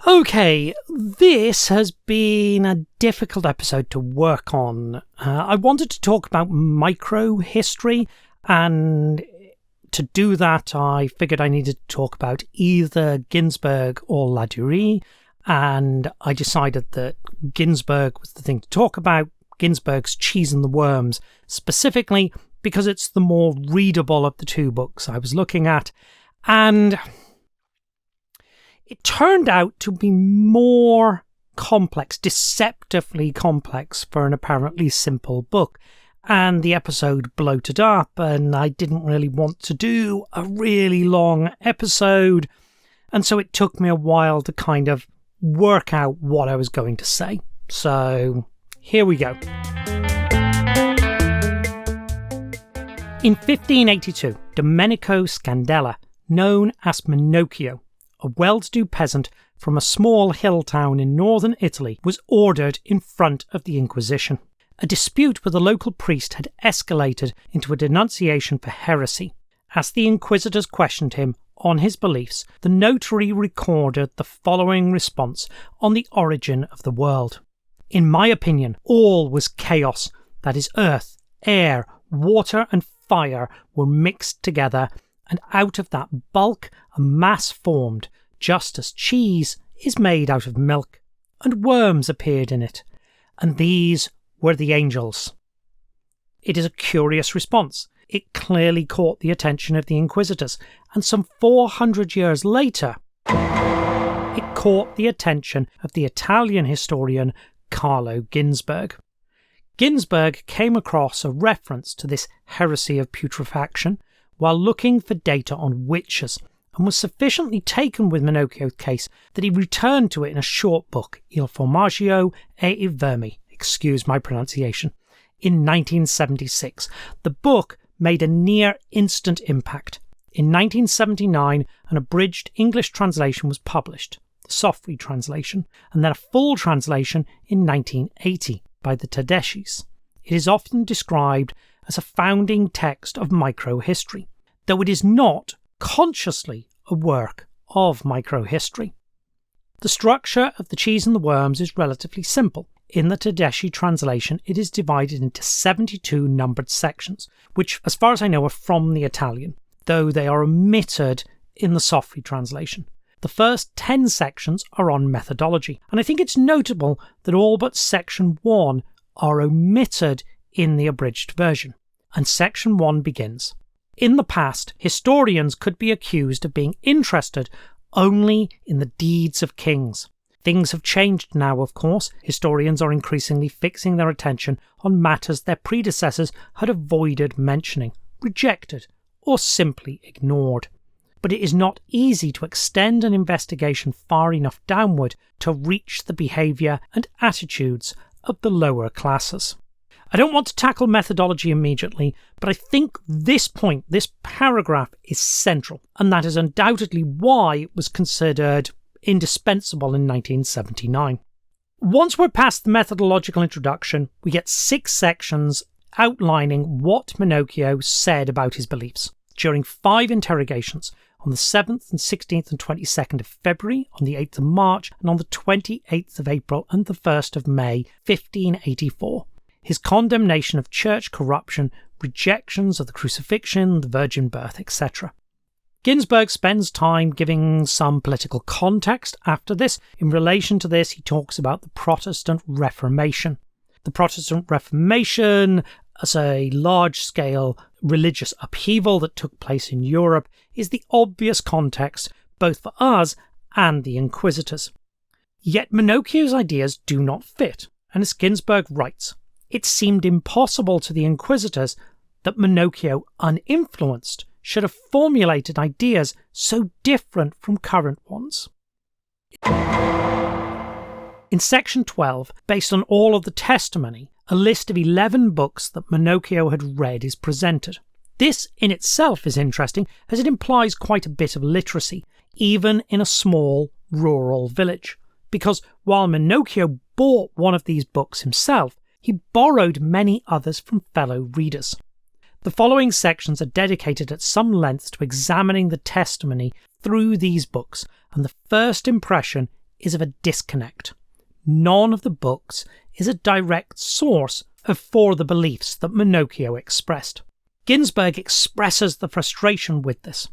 Okay, this has been a difficult episode to work on. I wanted to talk about microhistory, and to do that I figured I needed to talk about either Ginzburg or Ladurie, and I decided that Ginzburg was the thing to talk about, Ginzburg's Cheese and the Worms, specifically because it's the more readable of the two books I was looking at, and it turned out to be more complex, deceptively complex for an apparently simple book. And the episode bloated up, and I didn't really want to do a really long episode. And so it took me a while to kind of work out what I was going to say. So here we go. In 1582, Domenico Scandella, known as Minocchio, a well-to-do peasant from a small hill town in northern Italy, was ordered in front of the Inquisition. A dispute with a local priest had escalated into a denunciation for heresy. As the inquisitors questioned him on his beliefs, the notary recorded the following response on the origin of the world. In my opinion, all was chaos, that is, earth, air, water and fire were mixed together, and out of that bulk a mass formed, just as cheese is made out of milk, and worms appeared in it, and these were the angels. It is a curious response. It clearly caught the attention of the inquisitors, and some 400 years later, it caught the attention of the Italian historian Carlo Ginzburg. Ginzburg came across a reference to this heresy of putrefaction while looking for data on witches, and was sufficiently taken with Minocchio's case that he returned to it in a short book, Il Formaggio e I Vermi, excuse my pronunciation, in 1976. The book made a near instant impact. In 1979, an abridged English translation was published, the Sofri translation, and then a full translation in 1980 by the Tedeschis. It is often described as a founding text of microhistory, though it is not consciously a work of microhistory. The structure of The Cheese and the Worms is relatively simple. In the Tedeschi translation, it is divided into 72 numbered sections, which, as far as I know, are from the Italian, though they are omitted in the Sofri translation. The first 10 sections are on methodology, and I think it's notable that all but section 1 are omitted in the abridged version. And section 1 begins. In the past, historians could be accused of being interested only in the deeds of kings. Things have changed now, of course. Historians are increasingly fixing their attention on matters their predecessors had avoided mentioning, rejected, or simply ignored. But it is not easy to extend an investigation far enough downward to reach the behaviour and attitudes of the lower classes. I don't want to tackle methodology immediately, but I think this point, this paragraph, is central, and that is undoubtedly why it was considered indispensable in 1979. Once we're past the methodological introduction, we get 6 sections outlining what Minocchio said about his beliefs during 5 interrogations on the 7th and 16th and 22nd of February, on the 8th of March, and on the 28th of April and the 1st of May, 1584. His condemnation of church corruption, rejections of the crucifixion, the virgin birth, etc. Ginzburg spends time giving some political context after this. In relation to this, he talks about the Protestant Reformation. The Protestant Reformation, as a large-scale religious upheaval that took place in Europe, is the obvious context both for us and the Inquisitors. Yet Minocchio's ideas do not fit, and as Ginzburg writes, it seemed impossible to the Inquisitors that Minocchio, uninfluenced, should have formulated ideas so different from current ones. In section 12, based on all of the testimony, a list of 11 books that Minocchio had read is presented. This in itself is interesting, as it implies quite a bit of literacy, even in a small rural village, because while Minocchio bought one of these books himself, he borrowed many others from fellow readers. The following sections are dedicated at some length to examining the testimony through these books, and the first impression is of a disconnect. None of the books is a direct source for the beliefs that Minocchio expressed. Ginzburg expresses the frustration with this.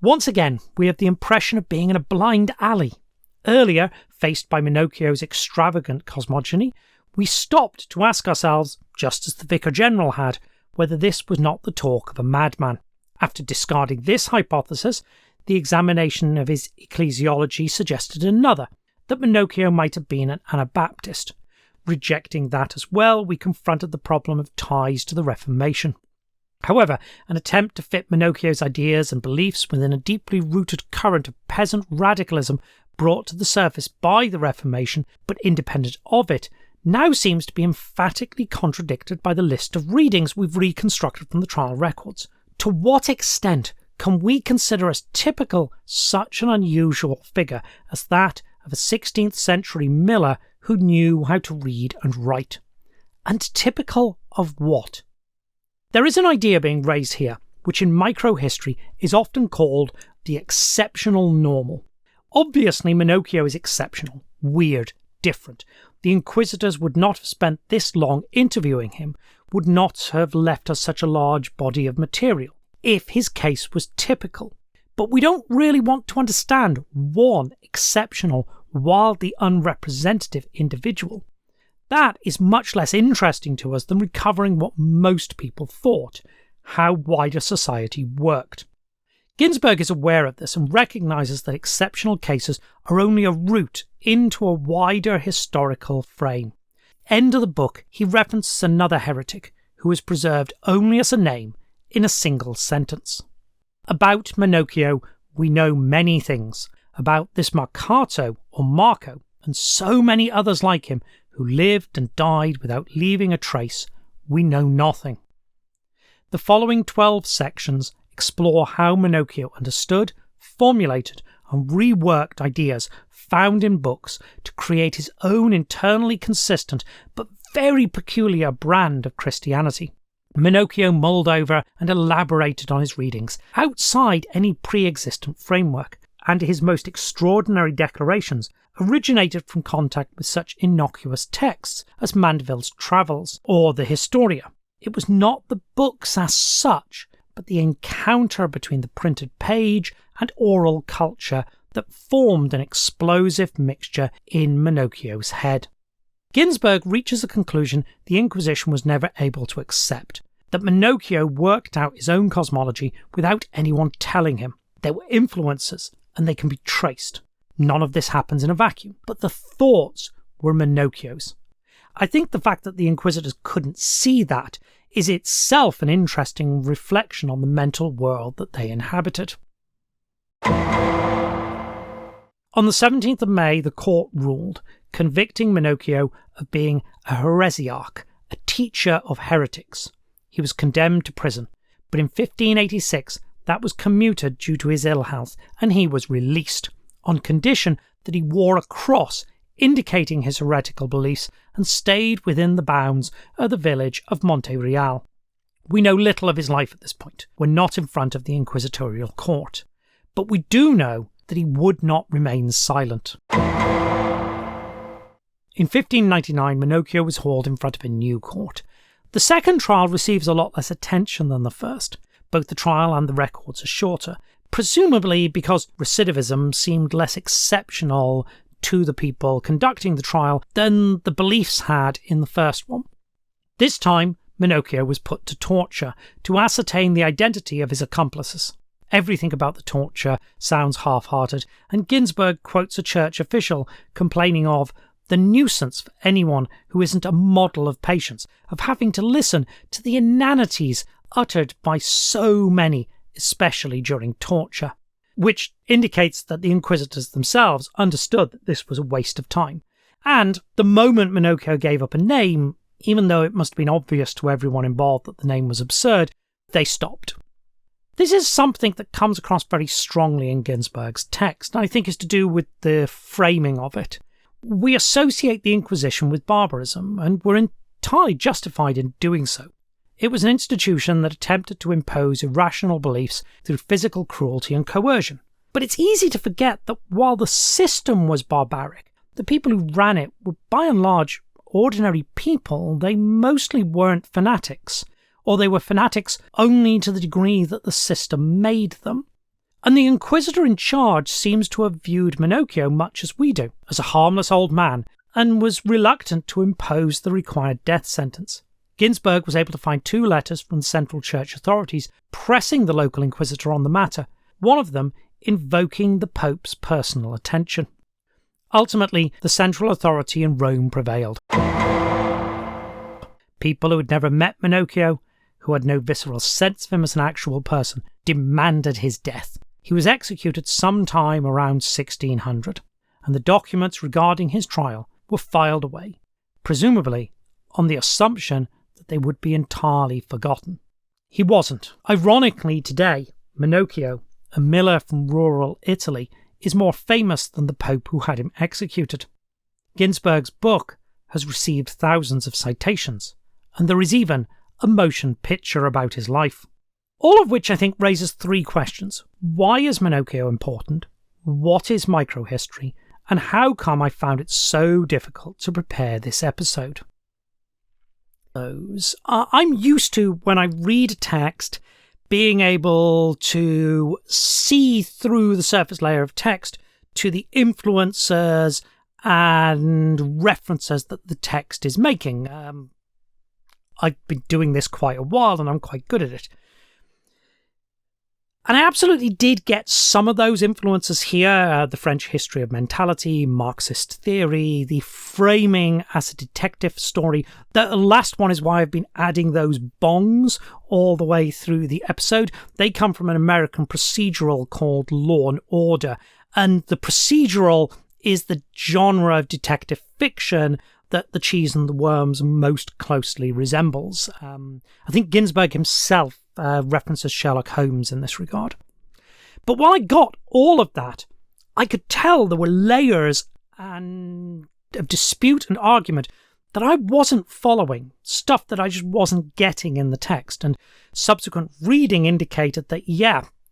Once again, we have the impression of being in a blind alley. Earlier, faced by Minocchio's extravagant cosmogony, we stopped to ask ourselves, just as the Vicar General had, whether this was not the talk of a madman. After discarding this hypothesis, the examination of his ecclesiology suggested another, that Minocchio might have been an Anabaptist. Rejecting that as well, we confronted the problem of ties to the Reformation. However, an attempt to fit Minocchio's ideas and beliefs within a deeply rooted current of peasant radicalism brought to the surface by the Reformation, but independent of it, now seems to be emphatically contradicted by the list of readings we've reconstructed from the trial records. To what extent can we consider as typical such an unusual figure as that of a 16th century miller who knew how to read and write? And typical of what? There is an idea being raised here, which in microhistory is often called the exceptional normal. Obviously, Minocchio is exceptional, weird, different. The inquisitors would not have spent this long interviewing him, would not have left us such a large body of material, if his case was typical. But we don't really want to understand one exceptional, wildly unrepresentative individual. That is much less interesting to us than recovering what most people thought, how wider society worked. Ginzburg is aware of this and recognises that exceptional cases are only a route into a wider historical frame. End of the book, he references another heretic who is preserved only as a name in a single sentence. About Minocchio, we know many things. About this Marcato or Marco and so many others like him who lived and died without leaving a trace, we know nothing. The following 12 sections explore how Minocchio understood, formulated, and reworked ideas found in books to create his own internally consistent but very peculiar brand of Christianity. Minocchio mulled over and elaborated on his readings outside any pre-existent framework, and his most extraordinary declarations originated from contact with such innocuous texts as Mandeville's Travels or the Historia. It was not the books as such, but the encounter between the printed page and oral culture that formed an explosive mixture in Minocchio's head. Ginzburg reaches a conclusion the Inquisition was never able to accept, that Minocchio worked out his own cosmology without anyone telling him. There were influences, and they can be traced. None of this happens in a vacuum, but the thoughts were Minocchio's. I think the fact that the Inquisitors couldn't see that is itself an interesting reflection on the mental world that they inhabited. On the 17th of May, the court ruled, convicting Minocchio of being a heresiarch, a teacher of heretics. He was condemned to prison, but in 1586 that was commuted due to his ill health, and he was released, on condition that he wore a cross indicating his heretical beliefs and stayed within the bounds of the village of Monte Real. We know little of his life at this point. We're not in front of the inquisitorial court. But we do know that he would not remain silent. In 1599, Minocchio was hauled in front of a new court. The second trial receives a lot less attention than the first. Both the trial and the records are shorter, presumably because recidivism seemed less exceptional to the people conducting the trial than the beliefs had in the first one. This time, Minocchio was put to torture to ascertain the identity of his accomplices. Everything about the torture sounds half-hearted, and Ginzburg quotes a church official complaining of the nuisance for anyone who isn't a model of patience, of having to listen to the inanities uttered by so many, especially during torture, which indicates that the inquisitors themselves understood that this was a waste of time. And the moment Minocchio gave up a name, even though it must have been obvious to everyone involved that the name was absurd, they stopped. This is something that comes across very strongly in Ginzburg's text, and I think is to do with the framing of it. We associate the Inquisition with barbarism, and we're entirely justified in doing so. It was an institution that attempted to impose irrational beliefs through physical cruelty and coercion. But it's easy to forget that while the system was barbaric, the people who ran it were by and large ordinary people. They mostly weren't fanatics, or they were fanatics only to the degree that the system made them. And the inquisitor in charge seems to have viewed Minocchio much as we do, as a harmless old man, and was reluctant to impose the required death sentence. Ginzburg was able to find 2 letters from the Central Church authorities pressing the local inquisitor on the matter, one of them invoking the Pope's personal attention. Ultimately, the central authority in Rome prevailed. People who had never met Minocchio, who had no visceral sense of him as an actual person, demanded his death. He was executed sometime around 1600, and the documents regarding his trial were filed away, presumably on the assumption that they would be entirely forgotten. He wasn't. Ironically, today, Minocchio, a miller from rural Italy, is more famous than the Pope who had him executed. Ginzburg's book has received thousands of citations, and there is even a motion picture about his life. All of which I think raises 3 questions. Why is Minocchio important? What is microhistory? And how come I found it so difficult to prepare this episode? I'm used to, when I read a text, being able to see through the surface layer of text to the influences and references that the text is making. I've been doing this quite a while and I'm quite good at it. And I absolutely did get some of those influences here, the French history of mentality, Marxist theory, the framing as a detective story. The last one is why I've been adding those bongs all the way through the episode. They come from an American procedural called Law and Order. And the procedural is the genre of detective fiction that The Cheese and the Worms most closely resembles. I think Ginzburg himself references Sherlock Holmes in this regard. But while I got all of that, I could tell there were layers of dispute and argument that I wasn't following, stuff that I just wasn't getting in the text, and subsequent reading indicated that,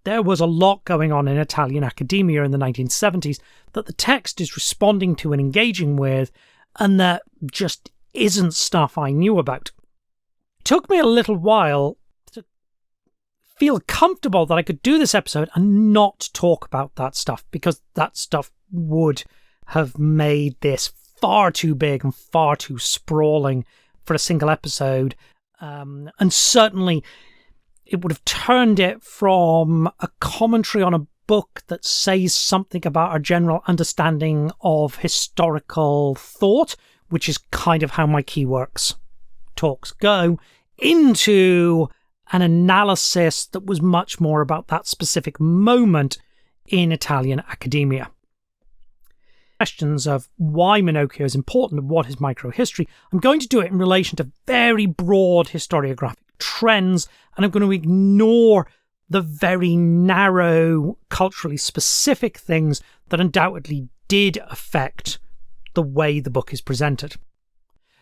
there was a lot going on in Italian academia in the 1970s that the text is responding to and engaging with, and that just isn't stuff I knew about. It took me a little while to feel comfortable that I could do this episode and not talk about that stuff, because that stuff would have made this far too big and far too sprawling for a single episode. And certainly it would have turned it from a commentary on a book that says something about our general understanding of historical thought, which is kind of how my Keyworks talks go, into an analysis that was much more about that specific moment in Italian academia. Questions of why Minocchio is important and what is microhistory. I'm going to do it in relation to very broad historiographic trends, and I'm going to ignore the very narrow, culturally specific things that undoubtedly did affect the way the book is presented.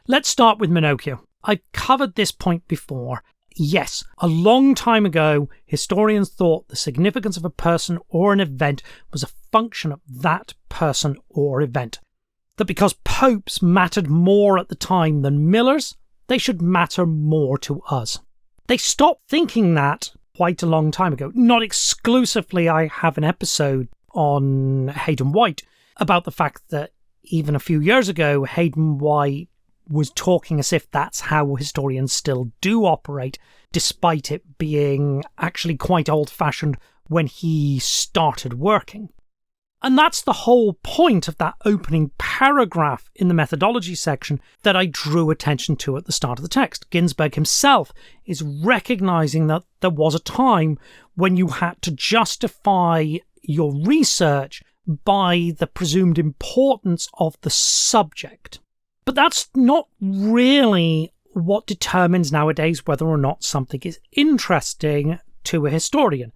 Let's start with Minocchio. I've covered this point before. Yes, a long time ago, historians thought the significance of a person or an event was a function of that person or event. That because popes mattered more at the time than millers, they should matter more to us. They stopped thinking that quite a long time ago. Not exclusively. I have an episode on Hayden White about the fact that even a few years ago, Hayden White was talking as if that's how historians still do operate, despite it being actually quite old-fashioned when he started working. And that's the whole point of that opening paragraph in the methodology section that I drew attention to at the start of the text. Ginzburg himself is recognizing that there was a time when you had to justify your research by the presumed importance of the subject. But that's not really what determines nowadays whether or not something is interesting to a historian.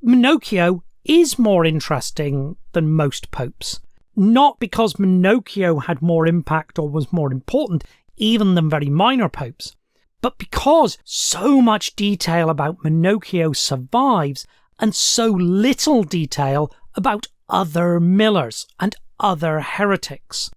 Minocchio is more interesting than most popes. Not because Minocchio had more impact or was more important even than very minor popes, but because so much detail about Minocchio survives and so little detail about other millers and other heretics.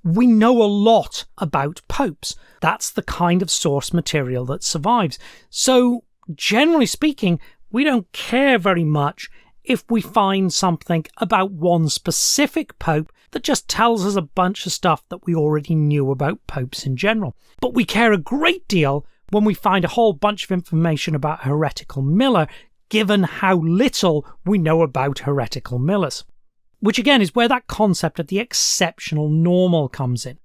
We know a lot about popes. That's the kind of source material that survives. So, generally speaking, we don't care very much if we find something about one specific pope that just tells us a bunch of stuff that we already knew about popes in general. But we care a great deal when we find a whole bunch of information about a heretical miller, given how little we know about heretical millers. Which again is where that concept of the exceptional normal comes in.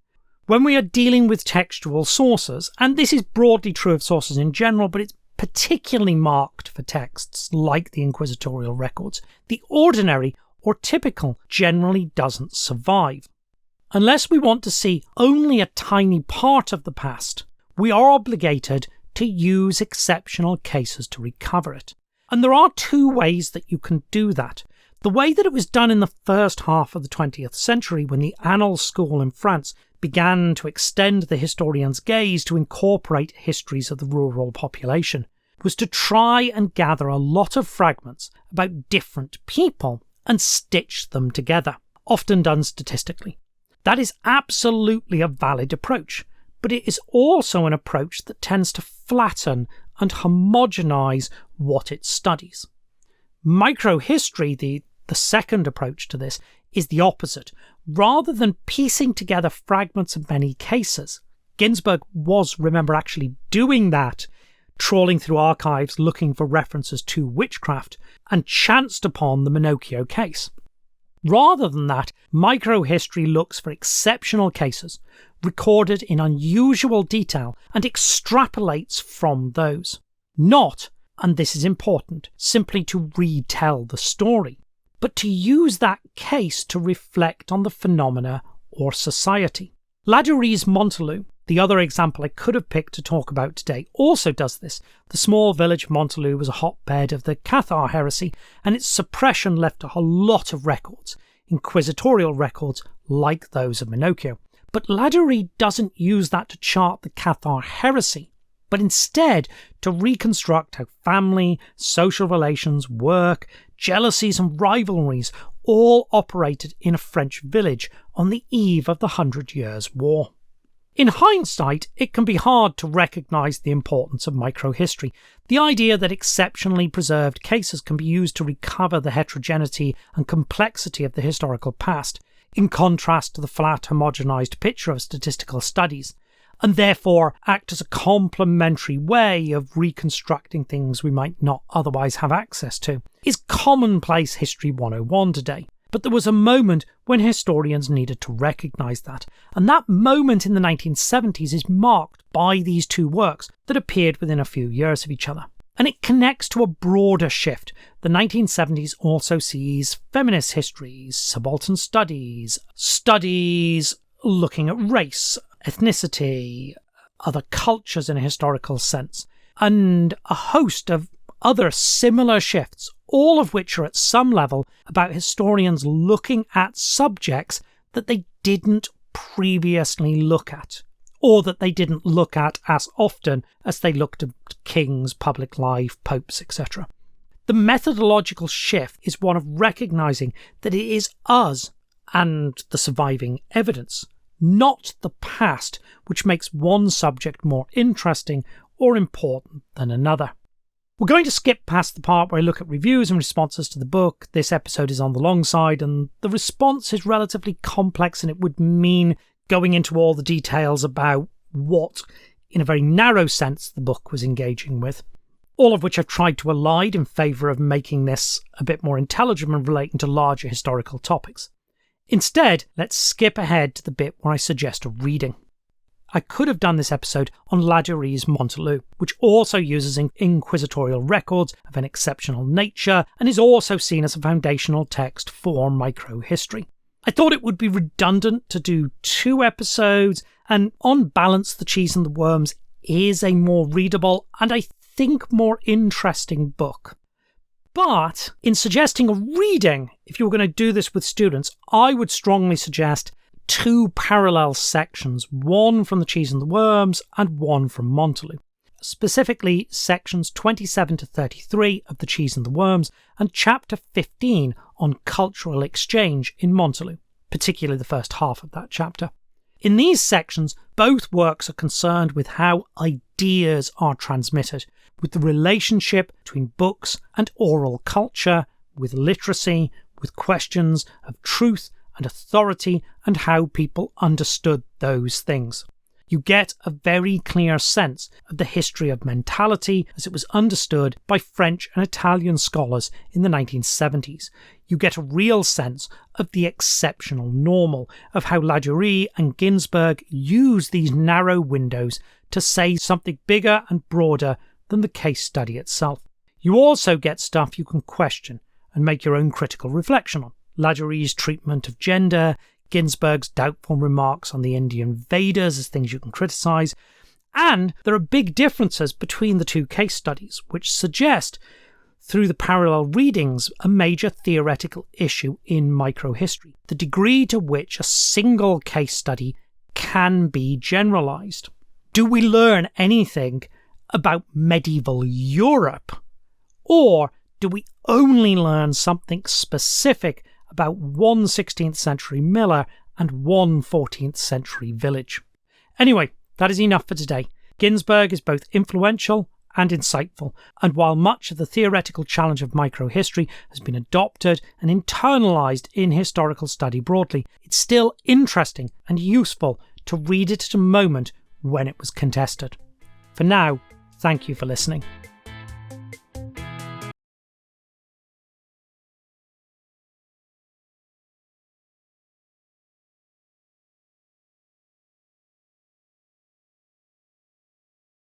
When we are dealing with textual sources, and this is broadly true of sources in general, but it's particularly marked for texts like the inquisitorial records, the ordinary or typical generally doesn't survive. Unless we want to see only a tiny part of the past, we are obligated to use exceptional cases to recover it. And there are two ways that you can do that. The way that it was done in the first half of the 20th century, when the Annals School in France began to extend the historian's gaze to incorporate histories of the rural population, was to try and gather a lot of fragments about different people and stitch them together, often done statistically. That is absolutely a valid approach, but it is also an approach that tends to flatten and homogenise what it studies. Microhistory, the second approach to this, is the opposite. Rather than piecing together fragments of many cases, Ginzburg was, remember, actually doing that, trawling through archives looking for references to witchcraft, and chanced upon the Minocchio case. Rather than that, microhistory looks for exceptional cases, recorded in unusual detail, and extrapolates from those. Not, and this is important, simply to retell the story, but to use that case to reflect on the phenomena or society. Laduree's Montelou, the other example I could have picked to talk about today, also does this. The small village of Montelou was a hotbed of the Cathar heresy, and its suppression left a lot of records, inquisitorial records like those of Minocchio. But Laduree doesn't use that to chart the Cathar heresy, but instead to reconstruct how family, social relations, work, jealousies and rivalries all operated in a French village on the eve of the 100 Years' War. In hindsight, it can be hard to recognise the importance of microhistory. The idea that exceptionally preserved cases can be used to recover the heterogeneity and complexity of the historical past, in contrast to the flat, homogenised picture of statistical studies, and therefore act as a complementary way of reconstructing things we might not otherwise have access to, is commonplace History 101 today. But there was a moment when historians needed to recognise that, and that moment in the 1970s is marked by these two works that appeared within a few years of each other. And it connects to a broader shift. The 1970s also sees feminist histories, subaltern studies, studies looking at race, ethnicity, other cultures in a historical sense, and a host of other similar shifts, all of which are at some level about historians looking at subjects that they didn't previously look at, or that they didn't look at as often as they looked at kings, public life, popes, etc. The methodological shift is one of recognising that it is us and the surviving evidence, not the past, which makes one subject more interesting or important than another. We're going to skip past the part where I look at reviews and responses to the book. This episode is on the long side, and the response is relatively complex, and it would mean going into all the details about what, in a very narrow sense, the book was engaging with. All of which I've tried to elide in favour of making this a bit more intelligible and relating to larger historical topics. Instead, let's skip ahead to the bit where I suggest a reading. I could have done this episode on Laduree's Montelou, which also uses inquisitorial records of an exceptional nature and is also seen as a foundational text for microhistory. I thought it would be redundant to do two episodes, and on balance, The Cheese and the Worms is a more readable and I think more interesting book. But in suggesting a reading, if you were going to do this with students, I would strongly suggest two parallel sections, one from The Cheese and the Worms and one from Montelou. specifically sections 27 to 33 of The Cheese and the Worms and chapter 15 on cultural exchange in Montelou, particularly the first half of that chapter. In these sections, both works are concerned with how ideas are transmitted, with the relationship between books and oral culture, with literacy, with questions of truth and authority and how people understood those things. You get a very clear sense of the history of mentality as it was understood by French and Italian scholars in the 1970s. You get a real sense of the exceptional normal, of how Ladurie and Ginzburg use these narrow windows to say something bigger and broader than the case study itself. You also get stuff you can question and make your own critical reflection on. Ladurie's treatment of gender, Ginzburg's doubtful remarks on the Indian Vedas as things you can criticise, and there are big differences between the two case studies, which suggest, through the parallel readings, a major theoretical issue in microhistory, the degree to which a single case study can be generalised. Do we learn anything about medieval Europe? Or do we only learn something specific about one 16th century miller and one 14th century village? Anyway, that is enough for today. Ginzburg is both influential and insightful, and while much of the theoretical challenge of microhistory has been adopted and internalised in historical study broadly, it's still interesting and useful to read it at a moment when it was contested. For now, thank you for listening.